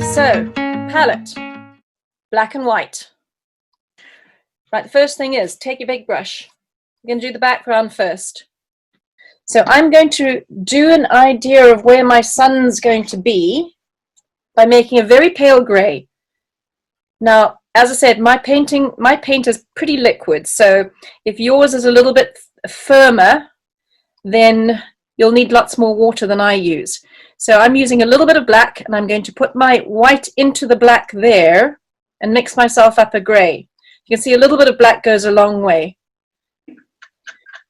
So, palette, black and white. Right, the first thing is take your big brush. You're going to do the background first. So I'm going to do an idea of where my sun's going to be by making a very pale grey. Now, as I said, my paint is pretty liquid, so if yours is a little bit firmer, then you'll need lots more water than I use. So I'm using a little bit of black, and I'm going to put my white into the black there and mix myself up a grey. You can see a little bit of black goes a long way.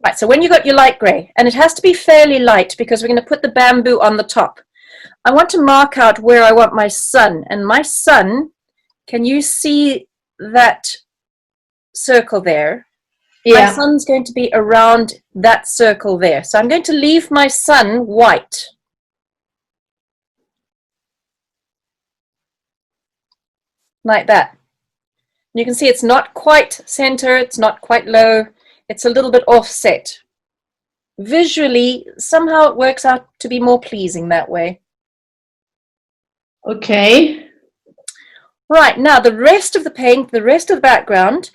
Right, so when you've got your light grey, and it has to be fairly light because we're going to put the bamboo on the top, I want to mark out where I want my sun. And my sun, can you see that circle there? Yeah. My sun's going to be around that circle there. So I'm going to leave my sun white. Like that. You can see it's not quite center, it's not quite low, it's a little bit offset. Visually, somehow it works out to be more pleasing that way. Okay. Right, now the rest of the paint, the rest of the background,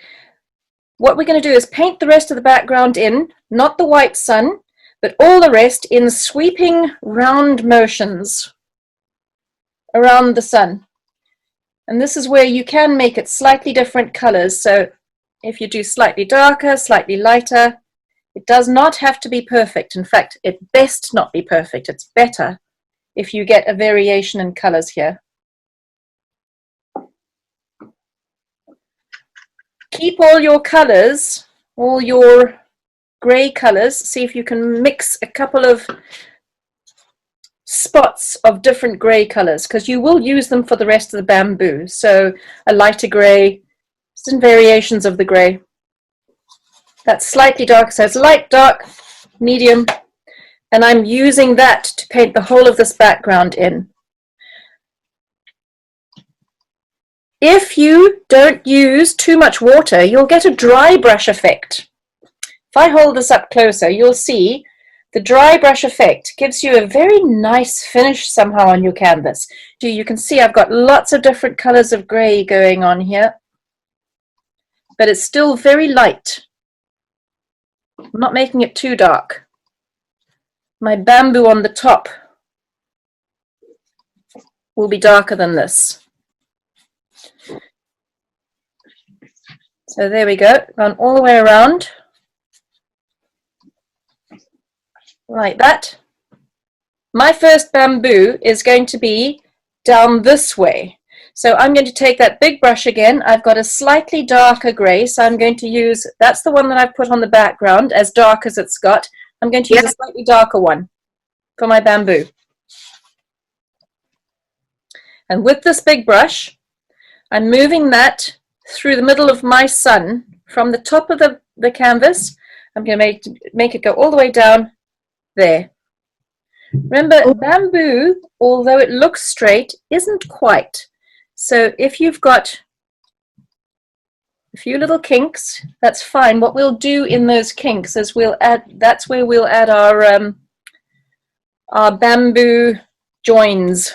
what we're going to do is paint the rest of the background in, not the white sun, but all the rest in sweeping round motions around the sun. And this is where you can make it slightly different colors. So if you do slightly darker, slightly lighter, it does not have to be perfect. In fact, it best not be perfect. It's better if you get a variation in colors here. Keep all your colors, all your gray colors. See if you can mix a couple of spots of different gray colors, because you will use them for the rest of the bamboo. So a lighter gray, some variations of the gray. That's slightly dark, so it's light, dark, medium, and I'm using that to paint the whole of this background in. If you don't use too much water, you'll get a dry brush effect. If I hold this up closer, you'll see the dry brush effect gives you a very nice finish somehow on your canvas. You can see I've got lots of different colors of gray going on here, but it's still very light. I'm not making it too dark. My bamboo on the top will be darker than this. So there we go, gone all the way around. Like that. My first bamboo is going to be down this way. So I'm going to take that big brush again. I've got a slightly darker gray, so I'm going to use, that's the one that I've put on the background, as dark as it's got. I'm going to use a slightly darker one for my bamboo. And with this big brush, I'm moving that through the middle of my sun from the top of the canvas. I'm going to make it go all the way down there. Remember, bamboo, although it looks straight, isn't quite. So if you've got a few little kinks, that's fine. What we'll do in those kinks is we'll add, that's where we'll add our bamboo joins.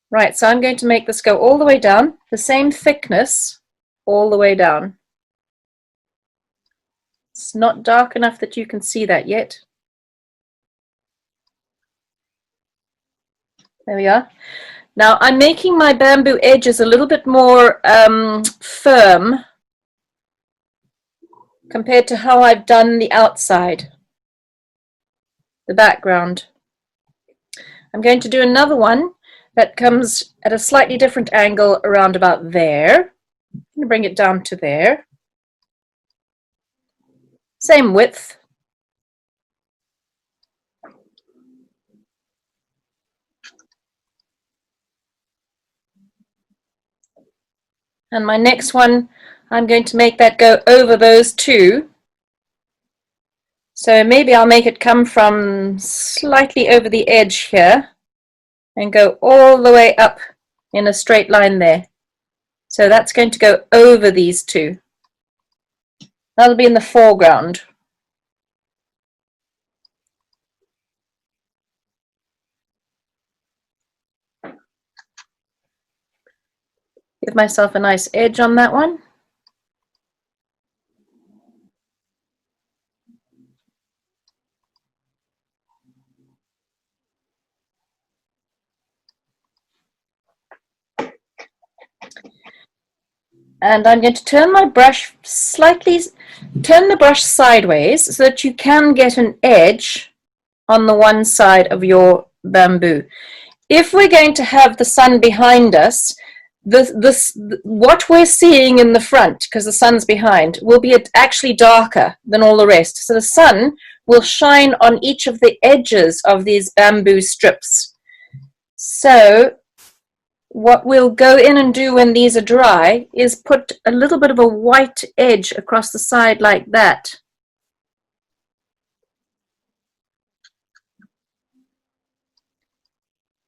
Right, so I'm going to make this go all the way down, the same thickness all the way down. It's not dark enough that you can see that yet. There we are. Now I'm making my bamboo edges a little bit more firm compared to how I've done the outside, the background. I'm going to do another one that comes at a slightly different angle around about there. I'm going to bring it down to there. Same width. And my next one, I'm going to make that go over those two. So maybe I'll make it come from slightly over the edge here and go all the way up in a straight line there. So that's going to go over these two. That'll be in the foreground. Give myself a nice edge on that one. And I'm going to turn my brush slightly, turn the brush sideways so that you can get an edge on the one side of your bamboo. If we're going to have the sun behind us, what we're seeing in the front, because the sun's behind, will be actually darker than all the rest. So the sun will shine on each of the edges of these bamboo strips. So what we'll go in and do when these are dry is put a little bit of a white edge across the side like that.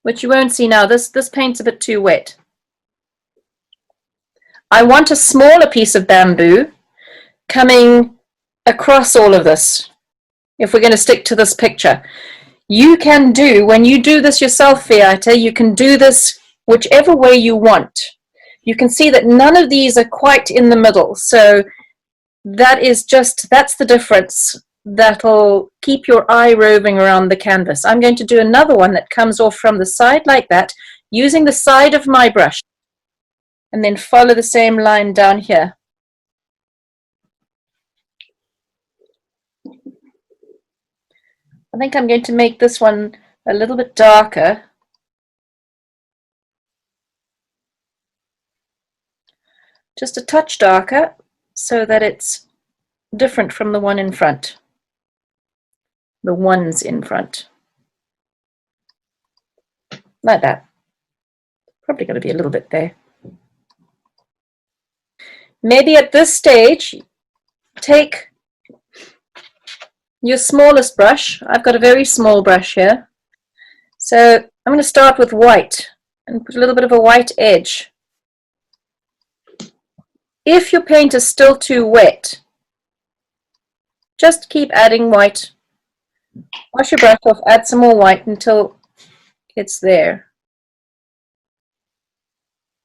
Which you won't see now. This paint's a bit too wet. I want a smaller piece of bamboo coming across all of this, if we're going to stick to this picture. You can do, when you do this yourself, Fiata, you can do this whichever way you want. You can see that none of these are quite in the middle, so that's the difference. That'll keep your eye roving around the canvas. I'm going to do another one that comes off from the side like that, using the side of my brush, and then follow the same line down here. I think I'm going to make this one a little bit darker. Just a touch darker so that it's different from the one in front. The ones in front. Like that. Probably going to be a little bit there. Maybe at this stage, take your smallest brush. I've got a very small brush here. So I'm going to start with white and put a little bit of a white edge. If your paint is still too wet, just keep adding white. Wash your brush off, add some more white until it's there.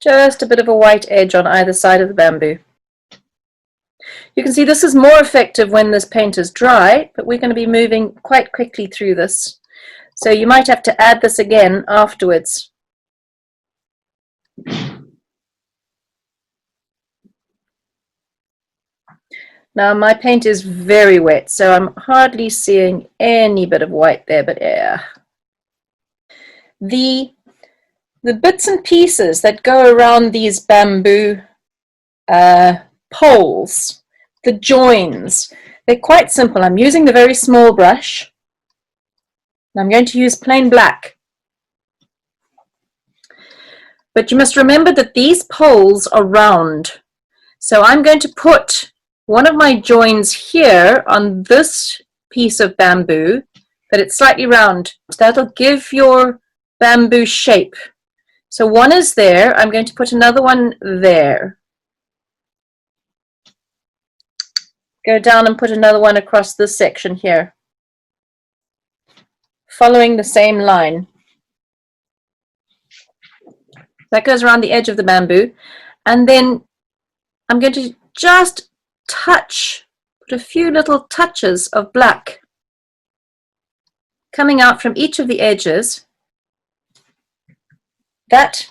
Just a bit of a white edge on either side of the bamboo. You can see this is more effective when this paint is dry, but we're going to be moving quite quickly through this. So you might have to add this again afterwards. Now my paint is very wet, so I'm hardly seeing any bit of white there, but yeah. The bits and pieces that go around these bamboo poles, the joins, they're quite simple. I'm using the very small brush. I'm going to use plain black. But you must remember that these poles are round. So I'm going to put one of my joins here on this piece of bamboo, but it's slightly round. That'll give your bamboo shape. So one is there. I'm going to put another one there. Go down and put another one across this section here, following the same line. That goes around the edge of the bamboo. And then I'm going to just put a few little touches of black coming out from each of the edges.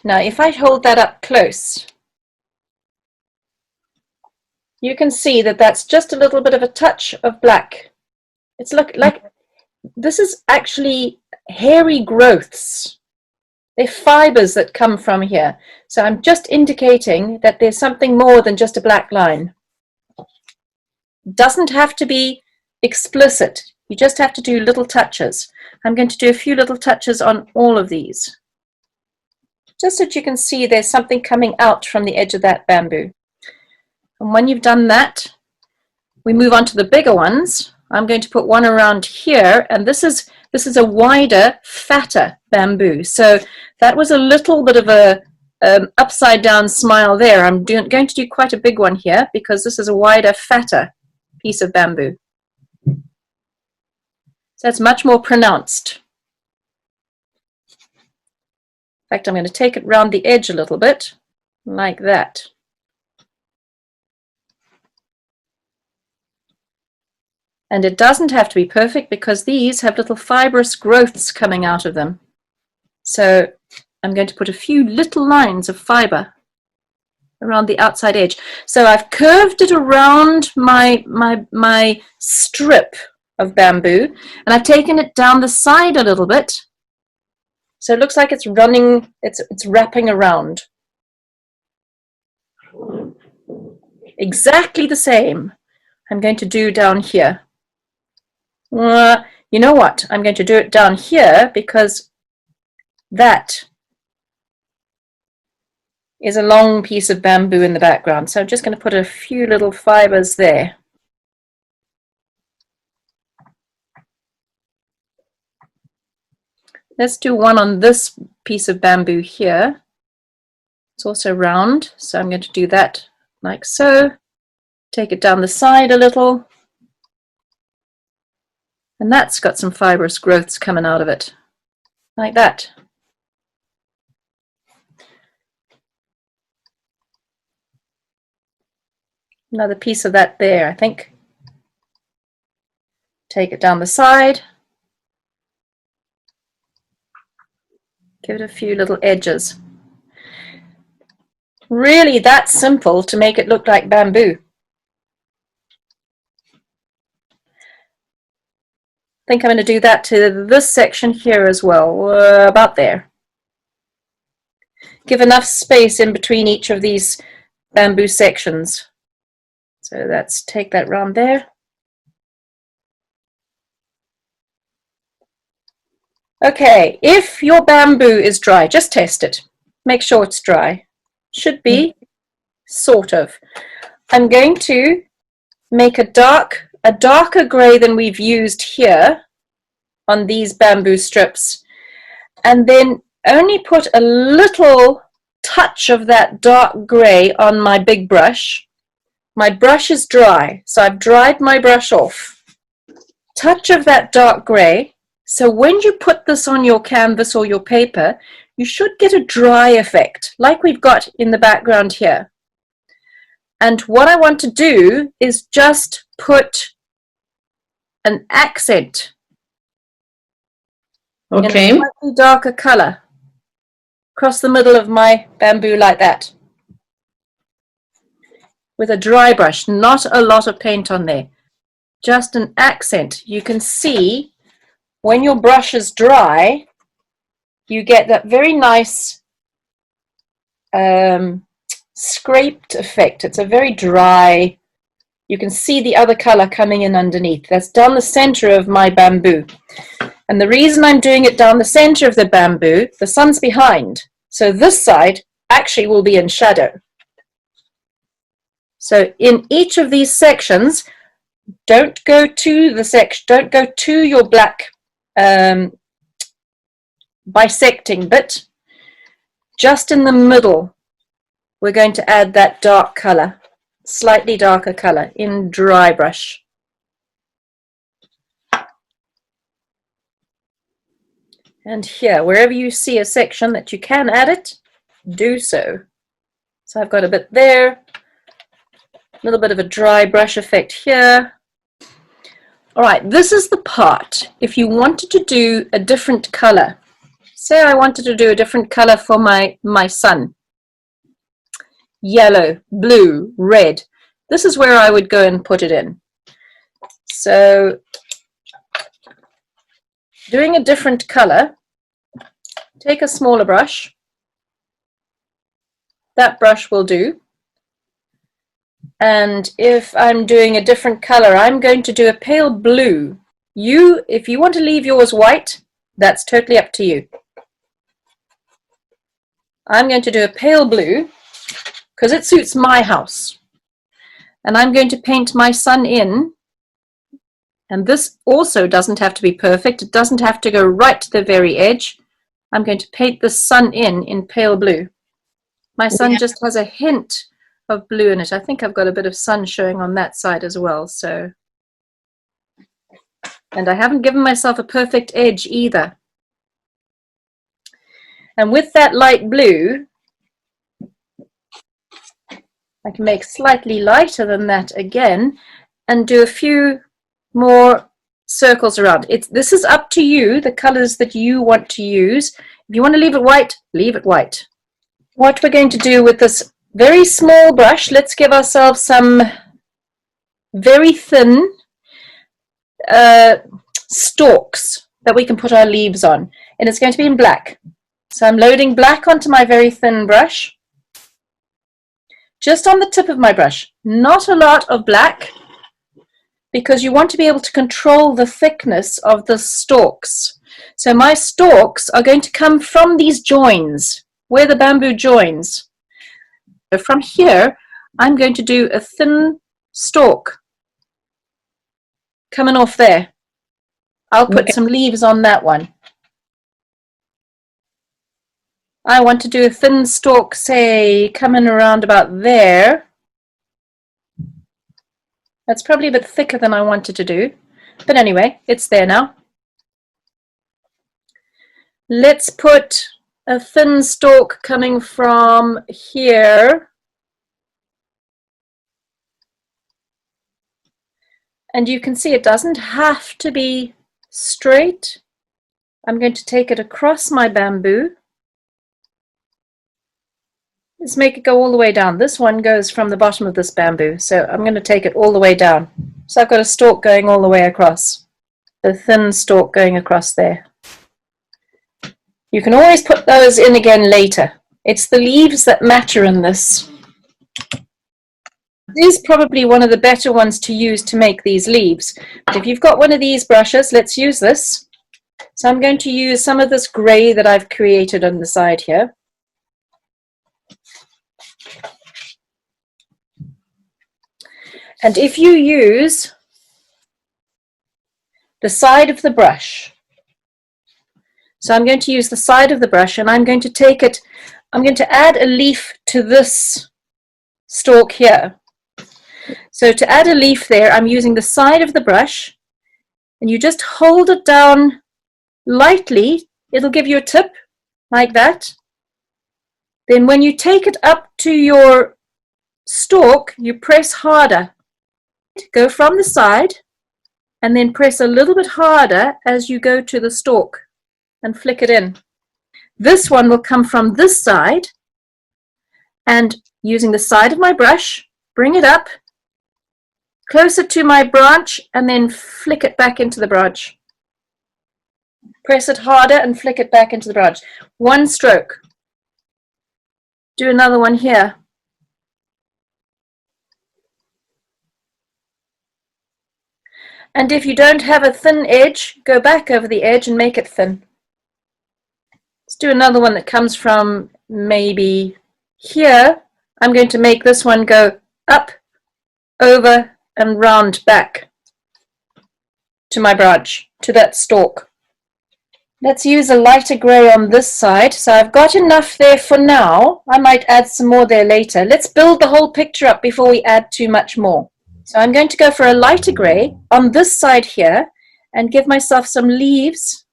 Now if I hold that up close, you can see that that's just a little bit of a touch of black. It's like this is actually hairy growths. They're fibers that come from here. So I'm just indicating that there's something more than just a black line. Doesn't have to be explicit. You just have to do little touches. I'm going to do a few little touches on all of these, just so that you can see there's something coming out from the edge of that bamboo. And when you've done that, we move on to the bigger ones. I'm going to put one around here, and this is a wider, fatter bamboo. So that was a little bit of a upside down smile there. I'm going to do quite a big one here because this is a wider, fatter piece of bamboo. So it's much more pronounced. In fact, I'm going to take it round the edge a little bit. like that. And it doesn't have to be perfect because these have little fibrous growths coming out of them. So I'm going to put a few little lines of fiber around the outside edge. So I've curved it around my strip of bamboo, and I've taken it down the side a little bit. So it looks like it's running, it's wrapping around. Exactly the same I'm going to do down here. You know what? I'm going to do it down here because that is a long piece of bamboo in the background. So I'm just going to put a few little fibers there. Let's do one on this piece of bamboo here. It's also round, so I'm going to do that like so. Take it down the side a little. And that's got some fibrous growths coming out of it, like that. Another piece of that there, I think. Take it down the side. Give it a few little edges. Really that simple to make it look like bamboo. I think I'm going to do that to this section here as well, about there. Give enough space in between each of these bamboo sections. So let's take that round there. Okay, if your bamboo is dry, just test it. Make sure it's dry. Should be, sort of. I'm going to make a darker grey than we've used here on these bamboo strips, and then only put a little touch of that dark grey on my big brush. My brush is dry, so I've dried my brush off. Touch of that dark grey. So when you put this on your canvas or your paper, you should get a dry effect, like we've got in the background here. And what I want to do is just put an accent in a slightly darker color across the middle of my bamboo like that. With a dry brush, not a lot of paint on there. Just an accent. You can see when your brush is dry, you get that very nice scraped effect. It's a very dry, you can see the other color coming in underneath. That's down the center of my bamboo. And the reason I'm doing it down the center of the bamboo, the sun's behind. So this side actually will be in shadow. So in each of these sections, don't go to the section, don't go to your black bisecting bit. Just in the middle, we're going to add that dark color, slightly darker color in dry brush. And here, wherever you see a section that you can add it, do so. So I've got a bit there, a little bit of a dry brush effect here. All right, this is the part. If you wanted to do a different color, say I wanted to do a different color for my sun, yellow, blue, red, this is where I would go and put it in. So doing a different color, take a smaller brush. That brush will do. And if I'm doing a different color, I'm going to do a pale blue. If you want to leave yours white, that's totally up to you. I'm going to do a pale blue because it suits my house. And I'm going to paint my sun in. And this also doesn't have to be perfect. It doesn't have to go right to the very edge. I'm going to paint the sun in pale blue. My sun just has a hint of blue in it. I think I've got a bit of sun showing on that side as well. So, and I haven't given myself a perfect edge either. And with that light blue, I can make slightly lighter than that again and do a few more circles around. This is up to you, the colors that you want to use. If you want to leave it white, leave it white. What we're going to do with this very small brush, let's give ourselves some very thin stalks that we can put our leaves on, and it's going to be in black. So I'm loading black onto my very thin brush, just on the tip of my brush, not a lot of black, because you want to be able to control the thickness of the stalks. So my stalks are going to come from these joins, where the bamboo joins. So from here, I'm going to do a thin stalk coming off there. I'll put some leaves on that one. I want to do a thin stalk, say, coming around about there. That's probably a bit thicker than I wanted to do. But anyway, it's there now. Let's put a thin stalk coming from here. And you can see it doesn't have to be straight. I'm going to take it across my bamboo. Let's make it go all the way down. This one goes from the bottom of this bamboo, so I'm going to take it all the way down. So I've got a stalk going all the way across, a thin stalk going across there. You can always put those in again later. It's the leaves that matter in this. This is probably one of the better ones to use to make these leaves. But if you've got one of these brushes, let's use this. So I'm going to use some of this grey that I've created on the side here. And if you use the side of the brush, so I'm going to use the side of the brush and I'm going to take it, I'm going to add a leaf to this stalk here. So to add a leaf there, I'm using the side of the brush and you just hold it down lightly. It'll give you a tip like that. Then when you take it up to your stalk, you press harder. Go from the side and then press a little bit harder as you go to the stalk and flick it in. This one will come from this side, and using the side of my brush, bring it up closer to my branch and then flick it back into the branch. Press it harder and flick it back into the branch. One stroke. Do another one here. And if you don't have a thin edge, go back over the edge and make it thin. Let's do another one that comes from maybe here. I'm going to make this one go up, over, and round back to my branch, to that stalk. Let's use a lighter grey on this side. So I've got enough there for now. I might add some more there later. Let's build the whole picture up before we add too much more. So I'm going to go for a lighter grey on this side here and give myself some leaves.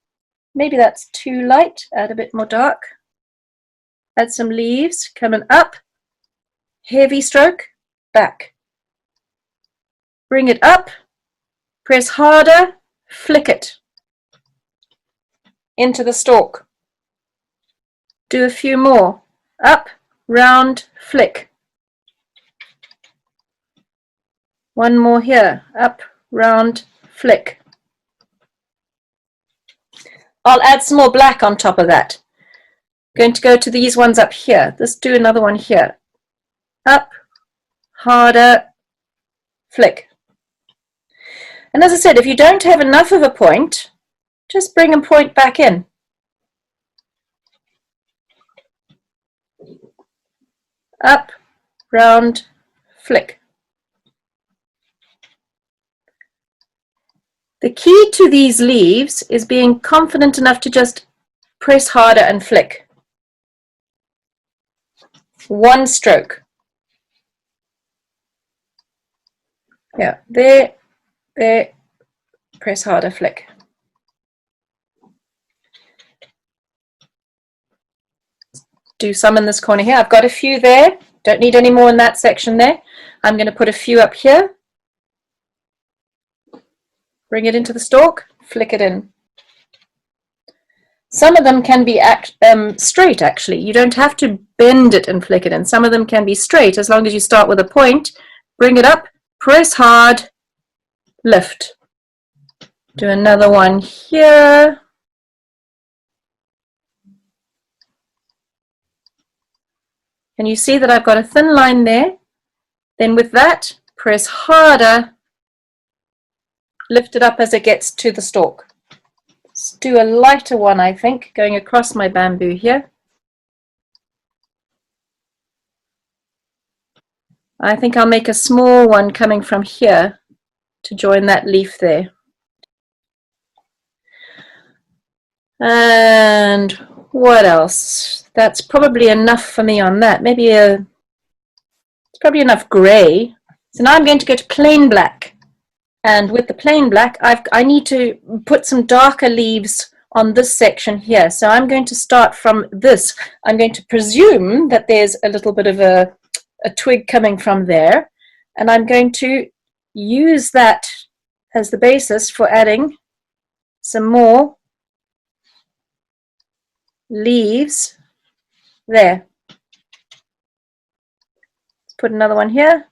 Maybe that's too light, add a bit more dark. Add some leaves coming up, heavy stroke, back. Bring it up, press harder, flick it into the stalk. Do a few more, up, round, flick. One more here, up, round, flick. I'll add some more black on top of that. I'm going to go to these ones up here. Let's do another one here. Up, harder, flick. And as I said, if you don't have enough of a point, just bring a point back in. Up, round, flick. The key to these leaves is being confident enough to just press harder and flick. One stroke. Yeah, there, press harder, flick. Do some in this corner here. I've got a few there. Don't need any more in that section there. I'm going to put a few up here. Bring it into the stalk, flick it in. Some of them can be straight, actually. You don't have to bend it and flick it in. Some of them can be straight, as long as you start with a point, bring it up, press hard, lift. Do another one here. And you see that I've got a thin line there. Then with that, press harder, lift it up as it gets to the stalk. Let's do a lighter one, I think, going across my bamboo here. I think I'll make a small one coming from here to join that leaf there. And what else? That's probably enough for me on that. Maybe it's probably enough gray. So now I'm going to go to plain black. And with the plain black, I need to put some darker leaves on this section here. So I'm going to start from this. I'm going to presume that there's a little bit of a twig coming from there. And I'm going to use that as the basis for adding some more leaves there. Let's put another one here.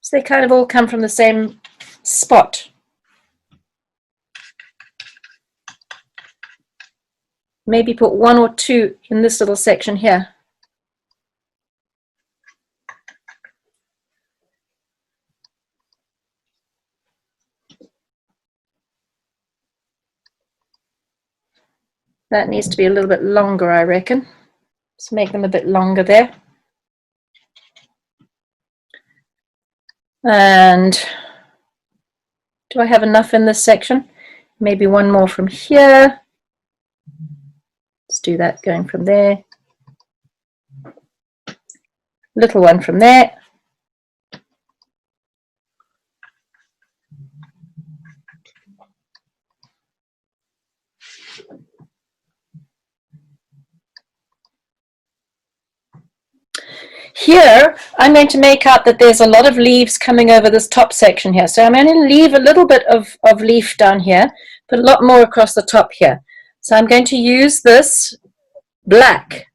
So they kind of all come from the same spot. Maybe put one or two in this little section here. That needs to be a little bit longer, I reckon. Let's make them a bit longer there. And do I have enough in this section? Maybe one more from here. Let's do that going from there. Little one from there. Here, I'm going to make out that there's a lot of leaves coming over this top section here. So I'm going to leave a little bit of leaf down here, put a lot more across the top here. So I'm going to use this black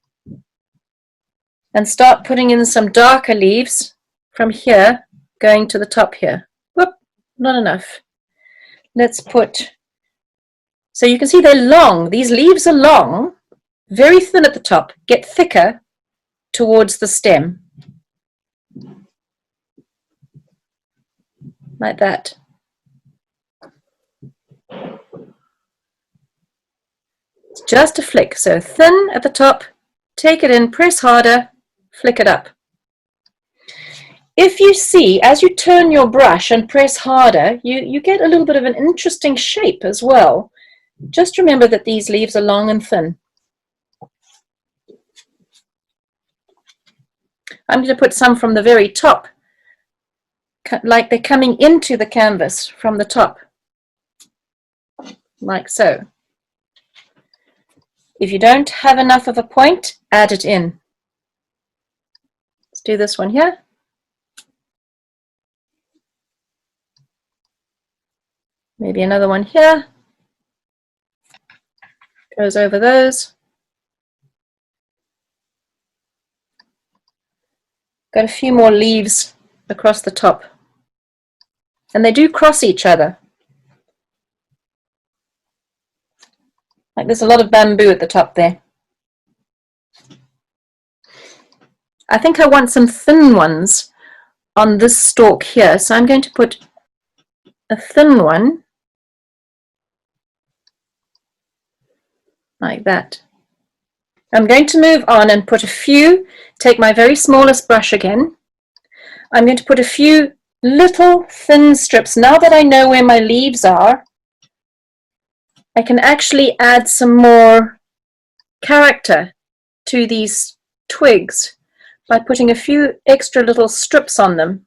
and start putting in some darker leaves from here going to the top here. Whoop, not enough. Let's put, so you can see they're long. These leaves are long, very thin at the top, get thicker towards the stem, like that. It's just a flick, so thin at the top, take it in, press harder, flick it up. If you see, as you turn your brush and press harder, you get a little bit of an interesting shape as well. Just remember that these leaves are long and thin. I'm going to put some from the very top, like they're coming into the canvas from the top, like so. If you don't have enough of a point, add it in. Let's do this one here. Maybe another one here. Goes over those. Got a few more leaves across the top. And they do cross each other. Like there's a lot of bamboo at the top there. I think I want some thin ones on this stalk here. So I'm going to put a thin one like that. I'm going to move on and put a few, take my very smallest brush again. I'm going to put a few little thin strips. Now that I know where my leaves are, I can actually add some more character to these twigs by putting a few extra little strips on them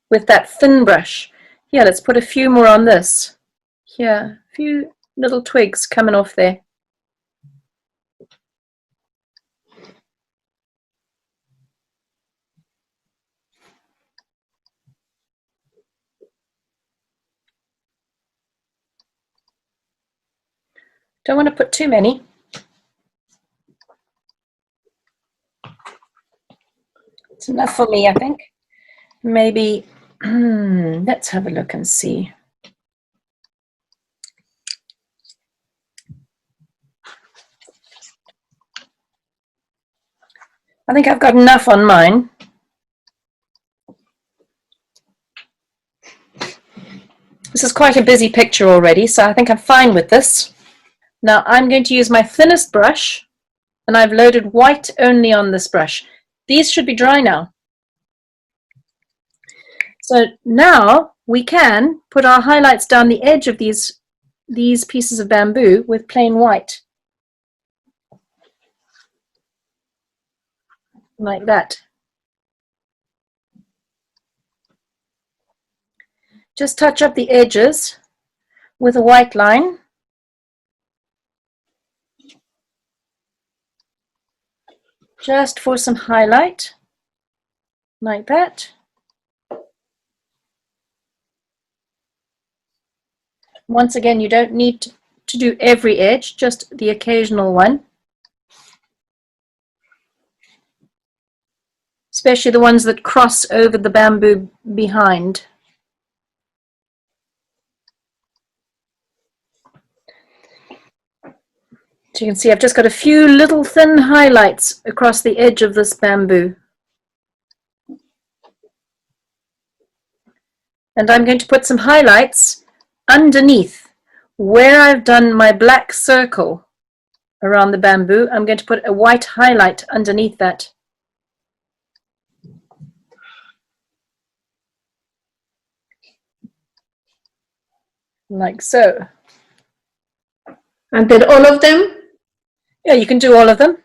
with that thin brush. Here, let's put a few more on this. Here, a few little twigs coming off there. Don't want to put too many. It's enough for me, I think. Maybe, let's have a look and see. I think I've got enough on mine. This is quite a busy picture already, so I think I'm fine with this. Now I'm going to use my thinnest brush, and I've loaded white only on this brush. These should be dry now. So now we can put our highlights down the edge of these pieces of bamboo with plain white. Like that. Just touch up the edges with a white line. Just for some highlight, like that. Once again, you don't need to do every edge, just the occasional one. Especially the ones that cross over the bamboo behind. So you can see I've just got a few little thin highlights across the edge of this bamboo. And I'm going to put some highlights underneath where I've done my black circle around the bamboo. I'm going to put a white highlight underneath that. Like so. And then all of them? Yeah, you can do all of them.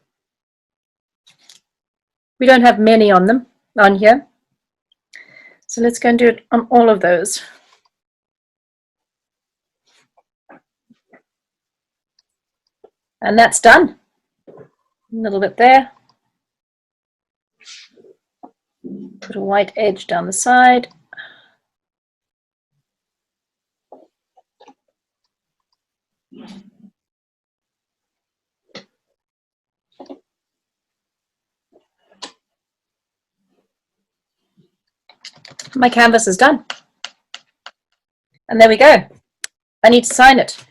We don't have many on here. So let's go and do it on all of those. And that's done. A little bit there. Put a white edge down the side. My canvas is done. And there we go. I need to sign it.